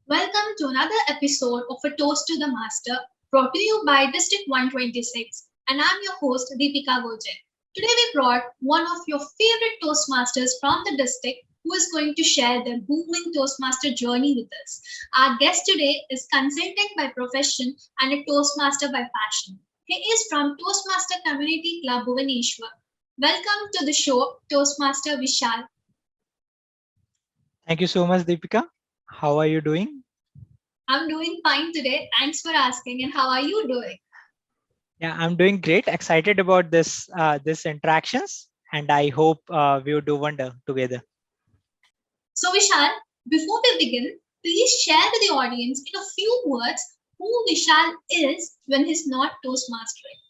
Welcome to another episode of A Toast to the Master, brought to you by District 126. And I'm your host, Deepika Goje. Today we brought one of your favorite Toastmasters from the district who is going to share their booming Toastmaster journey with us. Our guest today is consultant by profession and a Toastmaster by passion. He is from Toastmaster Community Club, Bhubaneswar. Welcome to the show, Toastmaster Vishal. Thank you so much, Deepika. How are you doing? I'm doing fine today. Thanks for asking. And how are you doing? Yeah, I'm doing great. Excited about this interactions, and I hope we will do wonder together. So, Vishal, before we begin, please share with the audience in a few words who Vishal is when he's not Toastmastering.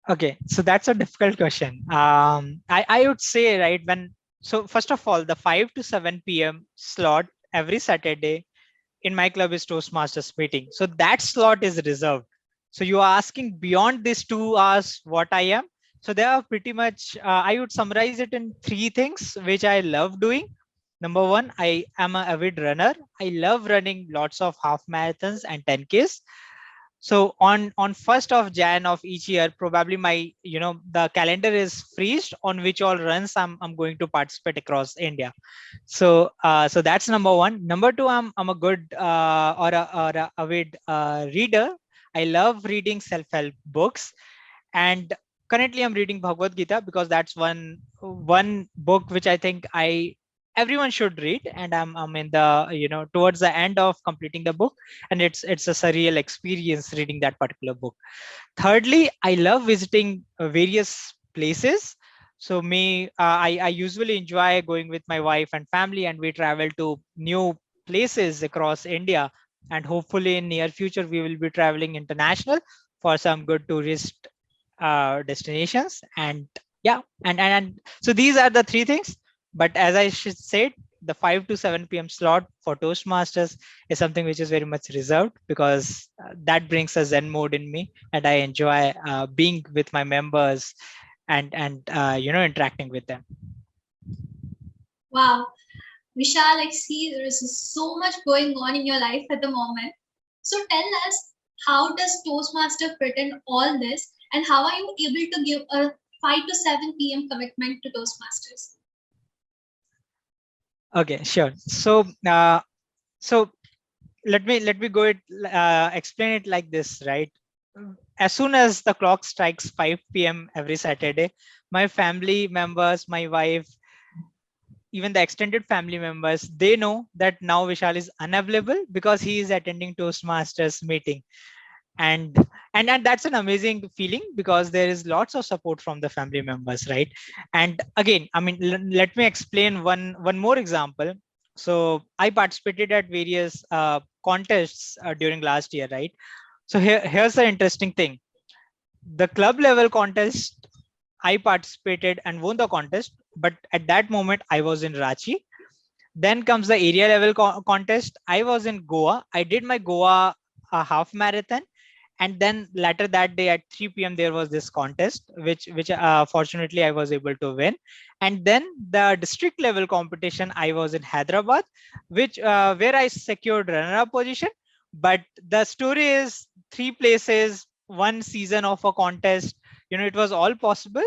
Okay, so that's a difficult question. I would say right when first of all, the 5 to 7 p.m. slot every Saturday in my club is Toastmasters meeting. So that slot is reserved. So you are asking beyond these 2 hours what I am. So they are pretty much, I would summarize it in three things which I love doing. Number one, I am an avid runner. I love running lots of half marathons and 10Ks. So on 1st of Jan of each year, probably my the calendar is freezed on which all runs I'm going to participate across India. So that's number one. Number two, I'm a good or a avid reader. I love reading self-help books, and currently I'm reading Bhagavad Gita because that's one book which I think I everyone should read, and I'm in the towards the end of completing the book, and it's a surreal experience reading that particular book. Thirdly, I love visiting various places. So I usually enjoy going with my wife and family, and we travel to new places across India, and hopefully in near future we will be traveling international for some good tourist destinations. And yeah, and so these are the three things. But as I should say, the 5 to 7 p.m. slot for Toastmasters is something which is very much reserved, because that brings a Zen mode in me, and I enjoy being with my members and interacting with them. Wow, Vishal, I see there is so much going on in your life at the moment. So, tell us, how does Toastmaster fit in all this, and how are you able to give a 5 to 7 p.m. commitment to Toastmasters? Okay, sure. So let me go it explain it like this, right? As soon as the clock strikes 5 p.m. every Saturday, my family members, my wife, even the extended family members, they know that now Vishal is unavailable because he is attending Toastmasters meeting. And and that's an amazing feeling, because there is lots of support from the family members, right? And again, I mean, let me explain one more example. So I participated at various contests during last year, right? So here's the interesting thing. The club level contest, I participated and won the contest, but at that moment I was in Ranchi. Then comes the area level contest. I was in Goa. I did my Goa half marathon, and then later that day at 3 p.m. there was this contest, which fortunately I was able to win. And then the district level competition, I was in Hyderabad, which where I secured runner up position. But the story is, three places, one season of a contest, it was all possible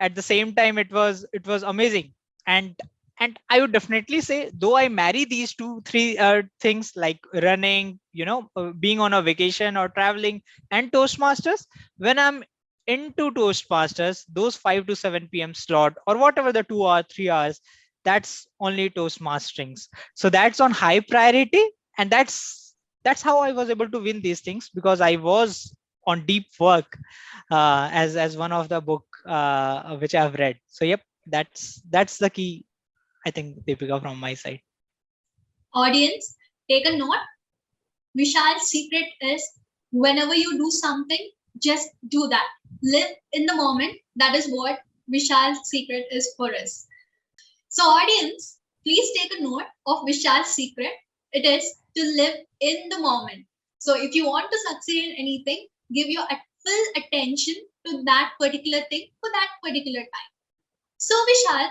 at the same time. It was amazing. And and I would definitely say, though I marry these two three things, like running, being on a vacation or traveling, and Toastmasters, when I'm into Toastmasters, those 5 to 7 p.m. slot, or whatever the 2 or 3 hours, that's only Toastmasterings. So that's on high priority. And that's how I was able to win these things, because I was on deep work, as one of the book which I've read. So yep, that's the key, I think, Deepika, from my side. Audience, take a note. Vishal's secret is, whenever you do something, just do that. Live in the moment. That is what Vishal's secret is for us. So, audience, please take a note of Vishal's secret. It is to live in the moment. So, if you want to succeed in anything, give your full attention to that particular thing for that particular time. So, Vishal,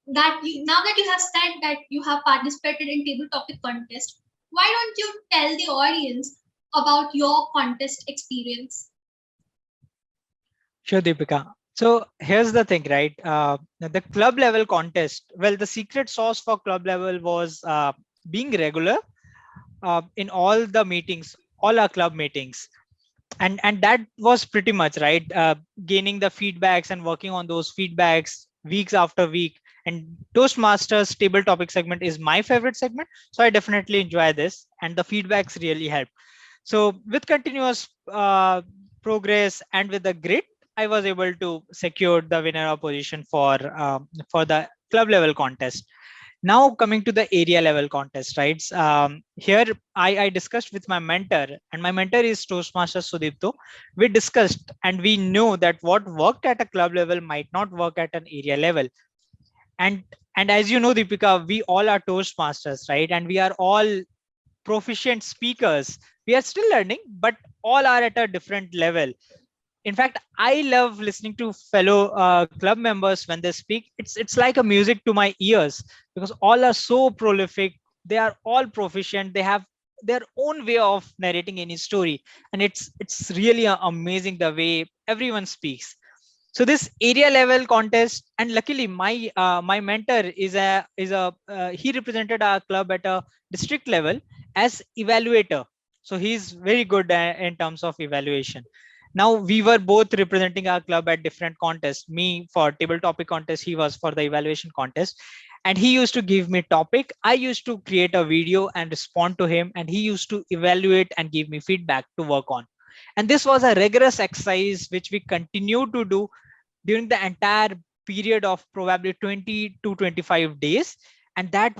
that now that you have said that you have participated in table topic contest, why don't you tell the audience about your contest experience? Sure, Deepika. So here's the thing, right? The club level contest. Well, the secret sauce for club level was being regular in all the meetings, all our club meetings, and that was pretty much right. Gaining the feedbacks and working on those feedbacks weeks after week. And Toastmasters table topic segment is my favorite segment, so I definitely enjoy this, and the feedbacks really help. So with continuous progress and with the grit, I was able to secure the winner position for the club level contest. Now coming to the area level contest, right? Here I discussed with my mentor, and my mentor is Toastmaster Sudipto. We discussed and we know that what worked at a club level might not work at an area level. And and as you know, Deepika, we all are Toastmasters, right? And we are all proficient speakers. We are still learning, but all are at a different level. In fact, I love listening to fellow club members when they speak. It's like a music to my ears, because all are so prolific. They are all proficient. They have their own way of narrating any story, and it's really amazing the way everyone speaks. So this area level contest, and luckily my mentor is a he represented our club at a district level as evaluator. So he's very good in terms of evaluation. Now we were both representing our club at different contests, me for table topic contest, he was for the evaluation contest. And he used to give me topic, I used to create a video and respond to him, and he used to evaluate and give me feedback to work on. And this was a rigorous exercise which we continue to do during the entire period of probably 20 to 25 days. And that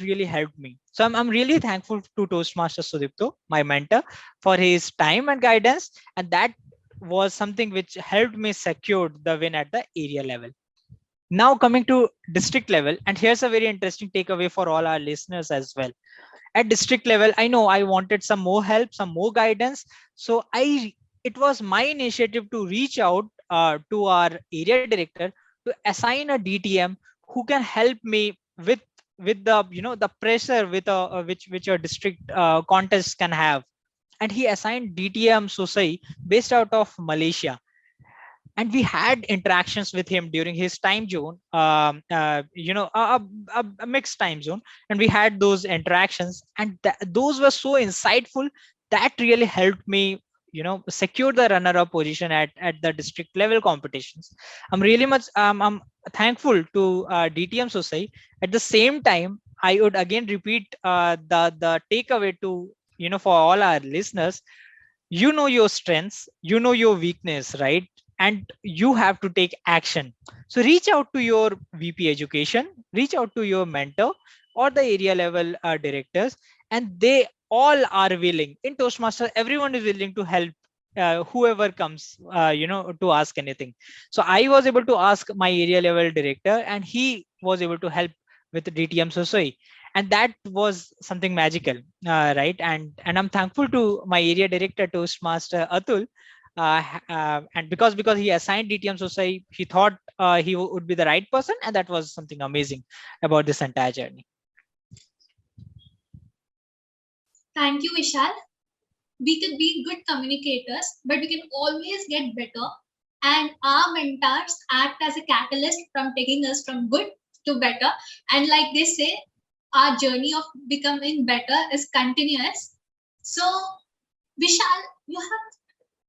really helped me. So I'm really thankful to Toastmaster Sudipto, my mentor, for his time and guidance. And that was something which helped me secure the win at the area level. Now coming to district level, and here's a very interesting takeaway for all our listeners as well. At district level, I know I wanted some more help, some more guidance. So it was my initiative to reach out to our area director to assign a DTM who can help me with the the pressure with which a district contest can have. And he assigned DTM Sosai based out of Malaysia. And we had interactions with him during his time zone, a mixed time zone. And we had those interactions, and those were so insightful. That really helped me secure the runner up position at the district level competitions. I'm really much I'm thankful to DTM Society. At the same time, I would again repeat the takeaway to for all our listeners. You know your strengths, you know your weakness, right? And you have to take action. So reach out to your VP education, reach out to your mentor or the area level directors, and they all are willing. In Toastmaster, everyone is willing to help whoever comes to ask anything. So I was able to ask my area level director, and he was able to help with the DTM Society. And that was something magical, right? And I'm thankful to my area director, Toastmaster Atul. And because he assigned DTM Society, he thought he would be the right person, and that was something amazing about this entire journey. Thank you, Vishal. We could be good communicators, but we can always get better. And our mentors act as a catalyst from taking us from good to better. And like they say, our journey of becoming better is continuous. So, Vishal,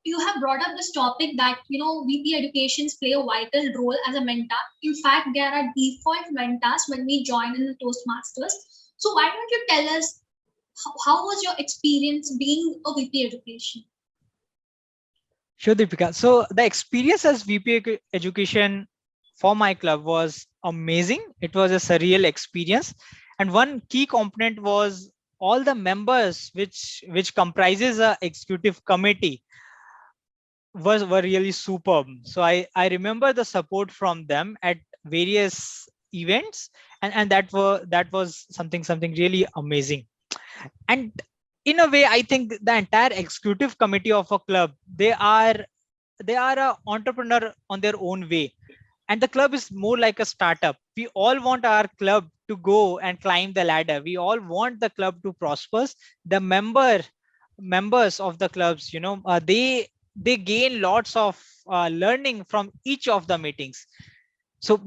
you have brought up this topic that VP educations play a vital role as a mentor. In fact, they are our default mentors when we join in the Toastmasters. So why don't you tell us how was your experience being a VP education? Sure, Deepika. So the experience as VP education for my club was amazing. It was a surreal experience. And one key component was all the members which comprises a executive committee were really superb. So I remember the support from them at various events, and that was something really amazing. And in a way, I think the entire executive committee of a club, they are a entrepreneur on their own way. and the club is more like a startup. We all want our club to go and climb the ladder. We all want the club to prosper. The members of the clubs, they gain lots of learning from each of the meetings. So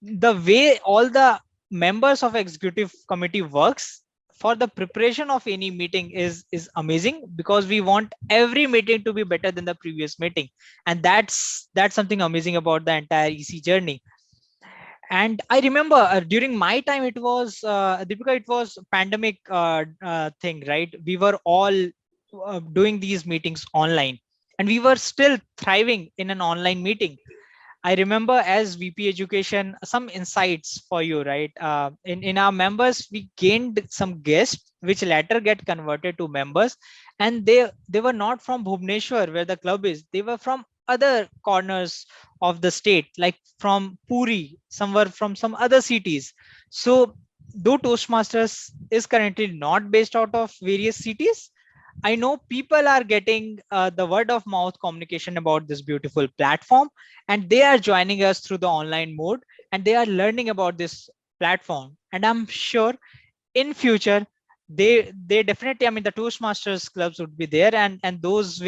the way all the members of executive committee works for the preparation of any meeting is amazing, because we want every meeting to be better than the previous meeting. And that's something amazing about the entire EC journey. And I remember during my time, it was Deepika, it was pandemic thing, right? We were all doing these meetings online, and we were still thriving in an online meeting. I remember as VP Education, some insights for you, right? In our members, we gained some guests, which later get converted to members, and they were not from Bhubaneswar, where the club is. They were from other corners of the state, like from Puri, somewhere from some other cities. So, though Toastmasters is currently not based out of various cities, I know people are getting the word of mouth communication about this beautiful platform, and they are joining us through the online mode, and they are learning about this platform. And I'm sure in future they definitely, I mean, the Toastmasters clubs would be there, and those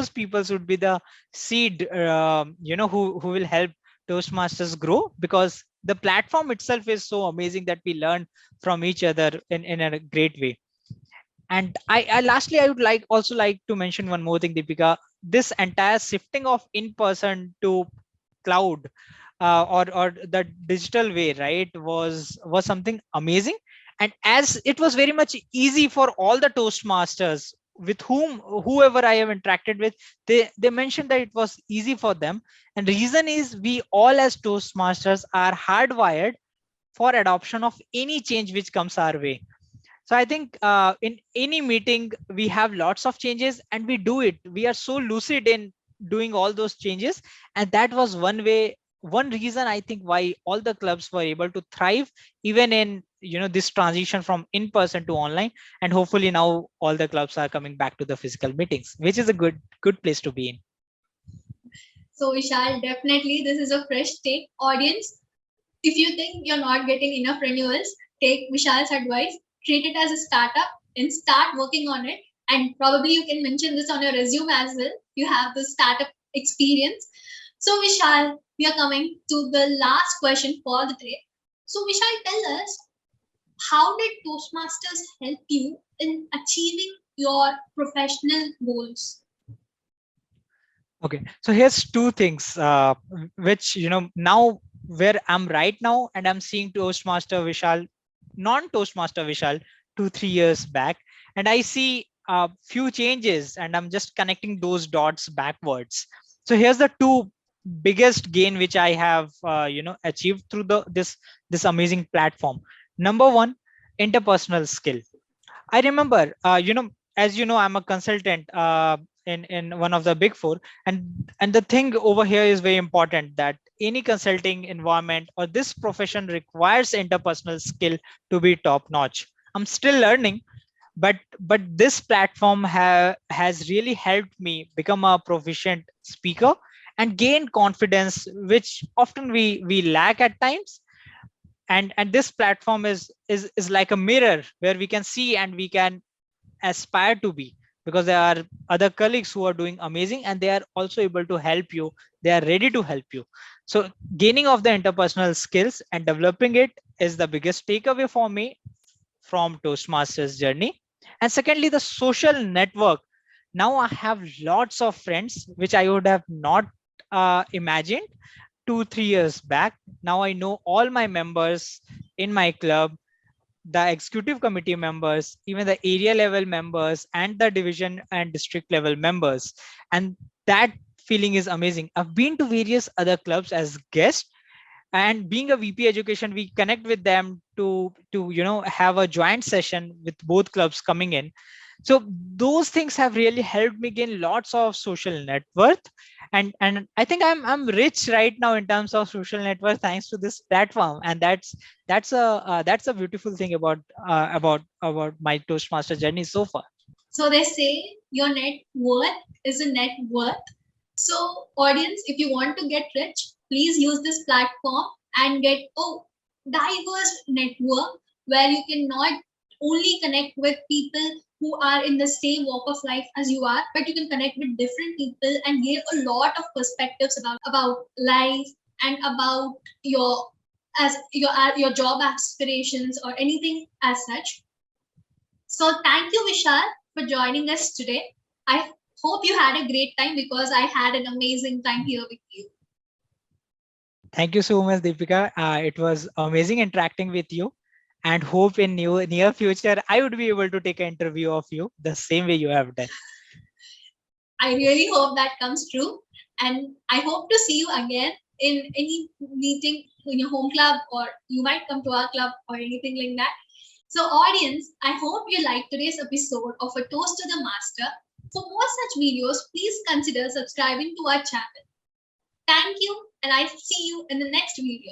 peoples would be the seed, who will help Toastmasters grow, because the platform itself is so amazing that we learn from each other in a great way. And I lastly, I would like to mention one more thing, Deepika. This entire shifting of in person to cloud, or the digital way, right, was something amazing. And as it was very much easy for all the Toastmasters with whoever I have interacted with, they mentioned that it was easy for them. And reason is, we all as Toastmasters are hardwired for adoption of any change which comes our way. So I think in any meeting, we have lots of changes and we do it. We are so lucid in doing all those changes. And that was one reason I think why all the clubs were able to thrive, even in, this transition from in person to online. And hopefully now all the clubs are coming back to the physical meetings, which is a good place to be in. So, Vishal, definitely this is a fresh take. Audience, if you think you're not getting enough renewals, take Vishal's advice, treat it as a startup and start working on it. And probably you can mention this on your resume as well. You have the startup experience. So, Vishal, we are coming to the last question for the day. So, Vishal, tell us, how did Toastmasters help you in achieving your professional goals? Okay, so here's two things, which, now where I'm right now, and I'm seeing Toastmaster Vishal, non-Toastmaster Vishal, 2-3 years back, and I see a few changes, and I'm just connecting those dots backwards. So here's the two biggest gain which I have, achieved through this amazing platform. Number one, interpersonal skill. I remember, as you know, I'm a consultant in one of the big four, and the thing over here is very important, that any consulting environment or this profession requires interpersonal skill to be top notch. I'm still learning, but this platform has really helped me become a proficient speaker and gain confidence, which often we lack at times. And this platform is like a mirror where we can see and we can aspire to be, because there are other colleagues who are doing amazing and they are also able to help you. They are ready to help you. So gaining of the interpersonal skills and developing it is the biggest takeaway for me from Toastmasters journey. And secondly, the social network. Now I have lots of friends which I would have not imagined 2-3 years back. Now I know all my members in my club, the executive committee members, even the area level members, and the division and district level members. And that feeling is amazing. I've been to various other clubs as guest, and being a VP education, we connect with them to have a joint session with both clubs coming in. So those things have really helped me gain lots of social net worth. And I think I'm rich right now in terms of social net worth, thanks to this platform. And that's a beautiful thing about my Toastmaster journey so far. So they say your net worth is a net worth. So, audience, if you want to get rich, please use this platform and get a diverse network where you can not only connect with people who are in the same walk of life as you are, but you can connect with different people and gain a lot of perspectives about life and about your job aspirations or anything as such. So thank you, Vishal, for joining us today. I hope you had a great time because I had an amazing time here with you. Thank you so much, Deepika. It was amazing interacting with you, and hope in near future I would be able to take an interview of you the same way you have done. I really hope that comes true. And I hope to see you again in any meeting in your home club, or you might come to our club or anything like that. So, audience, I hope you liked today's episode of A Toast to the Master. For more such videos, please consider subscribing to our channel. Thank you, and I see you in the next video.